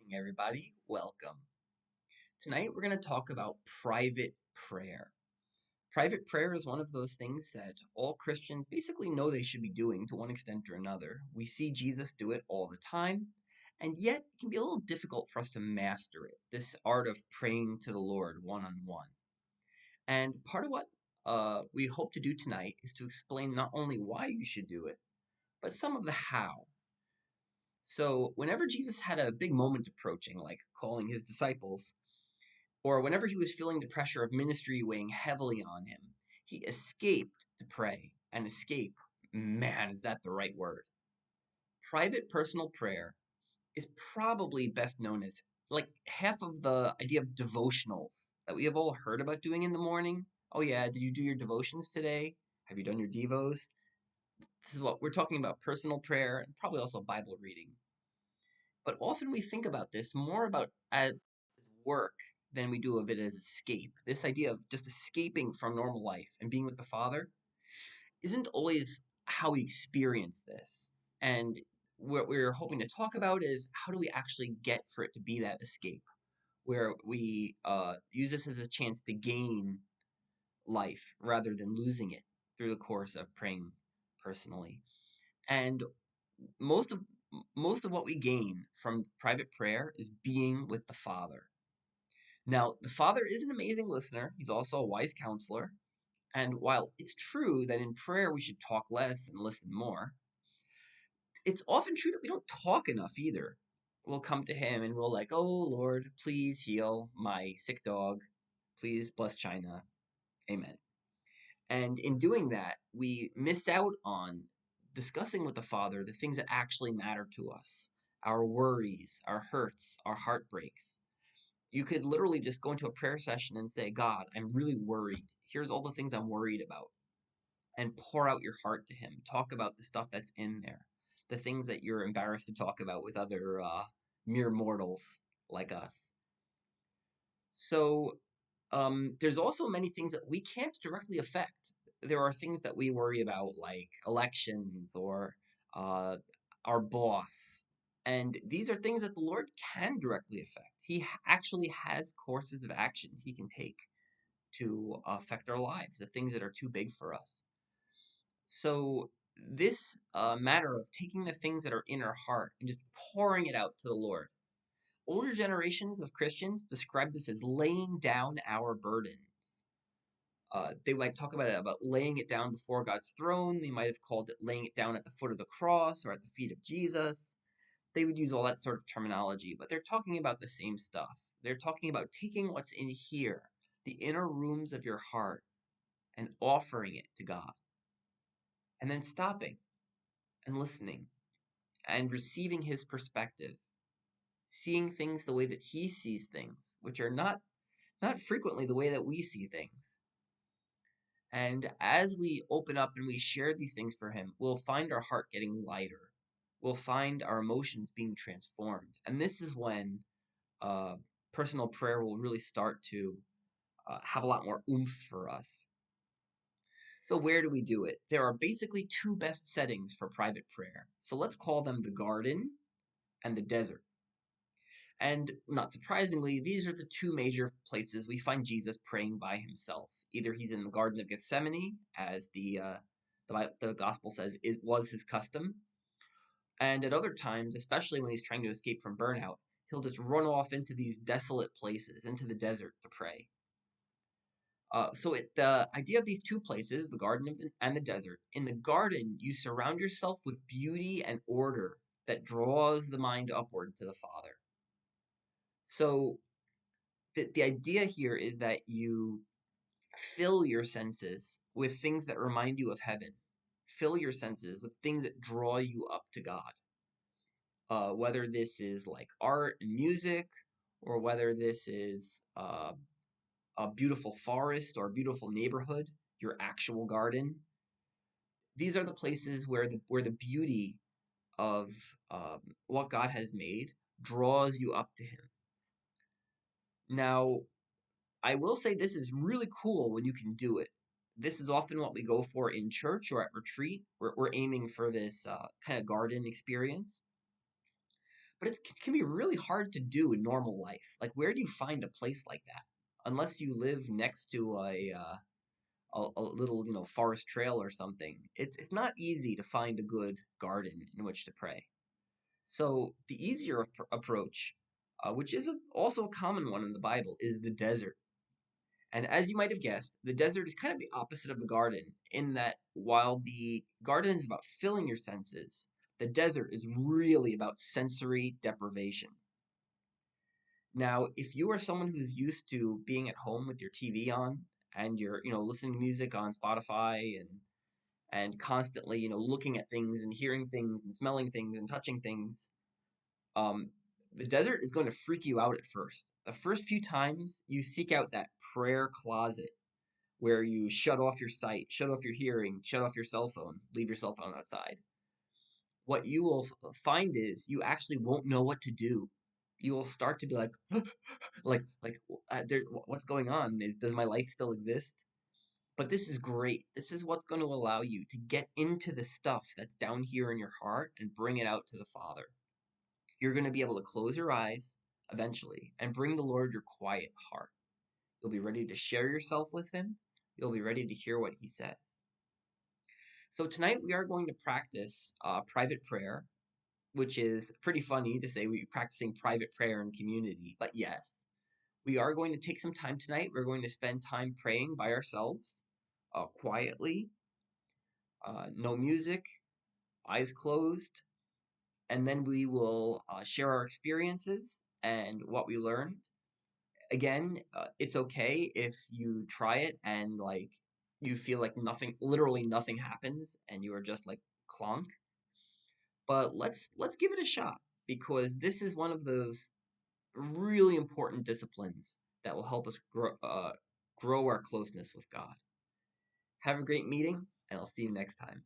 morning, everybody. Welcome. Tonight, we're going to talk about private prayer. Private prayer is one of those things that all Christians basically know they should be doing to one extent or another. We see Jesus do it all the time, and yet it can be a little difficult for us to master it, this art of praying to the Lord one on one. And part of what we hope to do tonight is to explain not only why you should do it, but some of the how. So, whenever Jesus had a big moment approaching, like calling his disciples, or whenever he was feeling the pressure of ministry weighing heavily on him, he escaped to pray. And escape, man, is that the right word? Private personal prayer is probably best known as like half of the idea of devotionals that we have all heard about doing in the morning. Oh, yeah, did you do your devotions today? Have you done your devos? This is what we're talking about, personal prayer and probably also Bible reading. But often we think about this more about as work than we do of it as escape. This idea of just escaping from normal life and being with the Father isn't always how we experience this. And what we're hoping to talk about is how do we actually get for it to be that escape, where we use this as a chance to gain life rather than losing it through the course of praying personally. And most of most of what we gain from private prayer is being with the Father. Now, the Father is an amazing listener. He's also a wise counselor. And while it's true that in prayer we should talk less and listen more, it's often true that we don't talk enough either. We'll come to Him and we'll like, oh Lord, please heal my sick dog. Please bless China. Amen. And in doing that, we miss out on discussing with the Father the things that actually matter to us, our worries, our hurts, our heartbreaks. You could literally just go into a prayer session and say, God, I'm really worried. Here's all the things I'm worried about. And pour out your heart to Him. Talk about the stuff that's in there, the things that you're embarrassed to talk about with other mere mortals like us. So there's also many things that we can't directly affect. There are things that we worry about, like elections or uh, our boss. And these are things that the Lord can directly affect. He actually has courses of action He can take to affect our lives, the things that are too big for us. So, this matter of taking the things that are in our heart and just pouring it out to the Lord. Older generations of Christians describe this as laying down our burdens. They might talk about it about laying it down before God's throne. They might have called it laying it down at the foot of the cross or at the feet of Jesus. They would use all that sort of terminology, but they're talking about the same stuff. They're talking about taking what's in here, the inner rooms of your heart, and offering it to God. And then stopping and listening and receiving His perspective, seeing things the way that He sees things, which are not frequently the way that we see things. And as we open up and we share these things for Him, we'll find our heart getting lighter. We'll find our emotions being transformed. And this is when uh, personal prayer will really start to have a lot more oomph for us. So, where do we do it? There are basically two best settings for private prayer. So, let's call them the garden and the desert. And not surprisingly, these are the two major places we find Jesus praying by himself. Either he's in the Garden of Gethsemane, as the Gospel says it was his custom, and at other times, especially when he's trying to escape from burnout, he'll just run off into these desolate places, into the desert to pray. The idea of these two places, the garden and the desert, in the garden, you surround yourself with beauty and order that draws the mind upward to the Father. So the idea here is that you fill your senses with things that remind you of heaven. Fill your senses with things that draw you up to God. Whether this is like art and music, or whether this is a beautiful forest or a beautiful neighborhood, your actual garden. These are the places where the beauty of what God has made draws you up to Him. Now, I will say this is really cool when you can do it. This is often what we go for in church or at retreat. We're aiming for this kind of garden experience. but it can be really hard to do in normal life. Like, where do you find a place like that? Unless you live next to a little, forest trail or something. It's not easy to find a good garden in which to pray. So the easier approach, which is also a common one in the Bible, is the desert. And as you might have guessed, the desert is kind of the opposite of the garden in that while the garden is about filling your senses, the desert is really about sensory deprivation. Now, if you are someone who's used to being at home with your TV on and you're, listening to music on Spotify and constantly, looking at things and hearing things and smelling things and touching things, um, the desert is going to freak you out at first. The first few times you seek out that prayer closet where you shut off your sight, shut off your hearing, shut off your cell phone, leave your cell phone outside. What you will find is you actually won't know what to do. You will start to be like, what's going on? Does my life still exist? But this is great. This is what's going to allow you to get into the stuff that's down here in your heart and bring it out to the Father. You're going to be able to close your eyes eventually and bring the Lord your quiet heart. You'll be ready to share yourself with Him. You'll be ready to hear what He says. So tonight we are going to practice private prayer, which is pretty funny to say we're practicing private prayer in community, but yes, we are going to take some time tonight. We're going to spend time praying by ourselves, quietly, no music, eyes closed, and then we will share our experiences and what we learned. Again, it's okay if you try it and like you feel like literally nothing happens, and you are just like clonk. But let's give it a shot because this is one of those really important disciplines that will help us grow our closeness with God. Have a great meeting, and I'll see you next time.